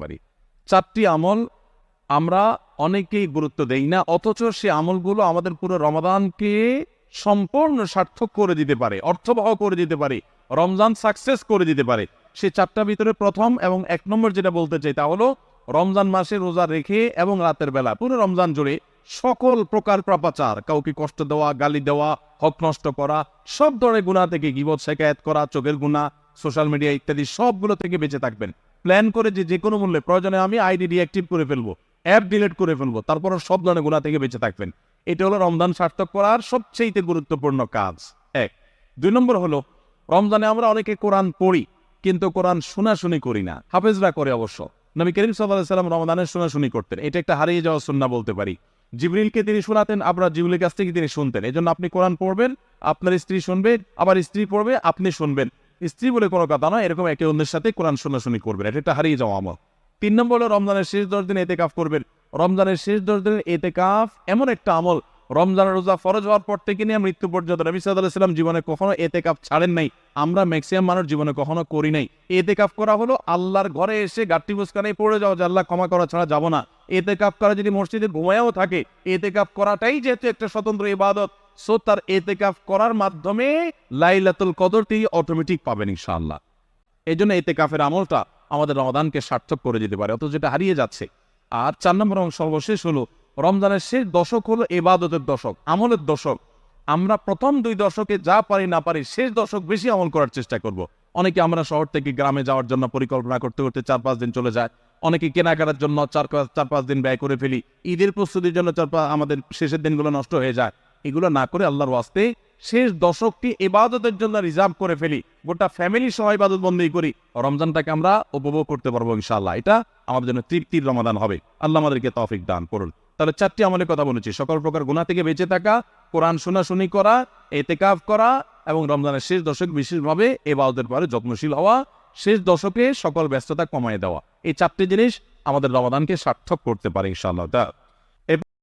পারি। চারটি আমল আমরা অনেকেই গুরুত্ব দেই না, অথচ সে আমলগুলো আমাদের পুরো রমাদানকে সম্পূর্ণ সার্থক করে দিতে পারে, অর্থবহ করে দিতে পারে, রমজান সাকসেস করে দিতে পারে। সে চারটার ভিতরে প্রথম এবং 1 নম্বর যেটা বলতে চাই তা হলো রমজান মাসে রোজা রেখে এবং রাতের বেলা পুরো রমজান জুড়ে সকল প্রকার পাপাচার, কাউকে কষ্ট দেওয়া, গালি দেওয়া, হক নষ্ট করা, সব ধরনের গুনাহ থেকে, গীবত শিকায়াত করা, চোখের গুনাহ, সোশ্যাল মিডিয়া ইত্যাদি সবগুলো থেকে বেঁচে থাকবেন। প্ল্যান করে যে কোনো মূল্যে প্রয়োজনে আমি আইডি ডিঅ্যাক্টিভ করে ফেলবো, অ্যাপ ডিলিট করে ফেলবো, তারপর সব ধরনের গুনাহ থেকে বেঁচে থাকবেন। এটা হলো রমজান সার্থক করার সবচেয়ে গুরুত্বপূর্ণ কাজ। 1। 2 নম্বর হলো রমজানে আমরা অনেকে কোরআন পড়ি কিন্তু কোরআন শোনাশুনি করি না। হাফেজরা করে অবশ্য। নবী করিম সাল্লাল্লাহু আলাইহি সাল্লাম রমাদানের শোনাশুনি করতেন। এটা একটা হারিয়ে যাওয়া সুন্নাহ বলতে পারি। জিবরিলকে তিনি শোনাতেন, আবার জিবরিলের কাছ থেকে তিনি শুনতেন। এজন্য আপনি কোরআন পড়বেন, আপনার স্ত্রী শুনবে, আবার স্ত্রী পড়বে, আপনি শুনবেন। স্ত্রী বলে কোনো কথা নয়, এরকম একে অন্যের সাথে কোরআন শোনাশুনি করবেন। এটা একটা হারিয়ে যাওয়া আমল। 3 নম্বর হলো রমজানের শেষ 10 দিন এতেকাফ করবেন। রমজানের শেষ 10 দিনের এতেকাফ এমন একটা আমল, রমজানের রোজা ফরজ হওয়ার পর থেকে নিয়ে মৃত্যু পর্যন্ত নবী সাল্লাল্লাহু আলাইহি ওয়াসাল্লাম জীবনে কখনো এতেকাফ ছাড়েন নাই। আমরা ম্যাক্সিমাম মানুষ জীবনে কখনো করি নাই। এতেকাফ করা হলো আল্লাহর ঘরে এসে গাট্টি মুস্কানে পড়ে যাওয়া, যে আল্লাহ ক্ষমা করা ছাড়া যাব না। এতেকাফ করা যদি মসজিদে ঘুমায়ও থাকে, এতেকাফ করাটাই যেহেতু একটা স্বতন্ত্র ইবাদত, সো তার এতেকাফ করার মাধ্যমে লাইলাতুল কদর তিনি অটোমেটিক পাবেন ইনশাআল্লাহ। এই জন্য এতেকাফের আমলটা আমাদের রমাদানকে সার্থক করে দিতে পারে, অথচ যেটা হারিয়ে যাচ্ছে। আর 4 নম্বর এবং সর্বশেষ হলো রমজানের শেষ দশক হলো ইবাদতের দশক, আমলের দশক। আমরা প্রথম 2 দশকে যা পারি না পারি, শেষ দশক বেশি আমল করার চেষ্টা করব। অনেকে আমরা শহর থেকে গ্রামে যাওয়ার জন্য পরিকল্পনা করতে করতে 4-5 দিন চলে যায়। অনেকে কেনাকাটার জন্য 4-5 দিন ব্যয় করে ফেলি। ঈদের প্রস্তুতির জন্য আমাদের শেষের দিনগুলো নষ্ট হয়ে যায়। এগুলো না করে আল্লাহর ওয়াস্তে শেষ দশকটি ইবাদতের জন্য রিজার্ভ করে ফেলি, গোটা ফ্যামিলি সহ ইবাদত বন্দেগী করি, রমজানটাকে আমরা উপভোগ করতে পারবো ইনশাআল্লাহ। এটা আমাদের জন্য তৃপ্তির রমাদান হবে। আল্লাহ আমাদেরকে তৌফিক দান করুন। তাহলে 4টি আমলের কথা বলেছি: সকল প্রকার গুনাহ থেকে বেঁচে থাকা, কোরআন শোনাশুনি করা, এতেকাফ করা এবং রমজানের শেষ দশক বিশেষভাবে ইবাদতের পরে যত্নশীল হওয়া, শেষ দশকে সকল ব্যস্ততা কমায় দেওয়া। এই 4টি জিনিস আমাদের রমাদানকে সার্থক করতে পারে ইনশাআল্লাহ।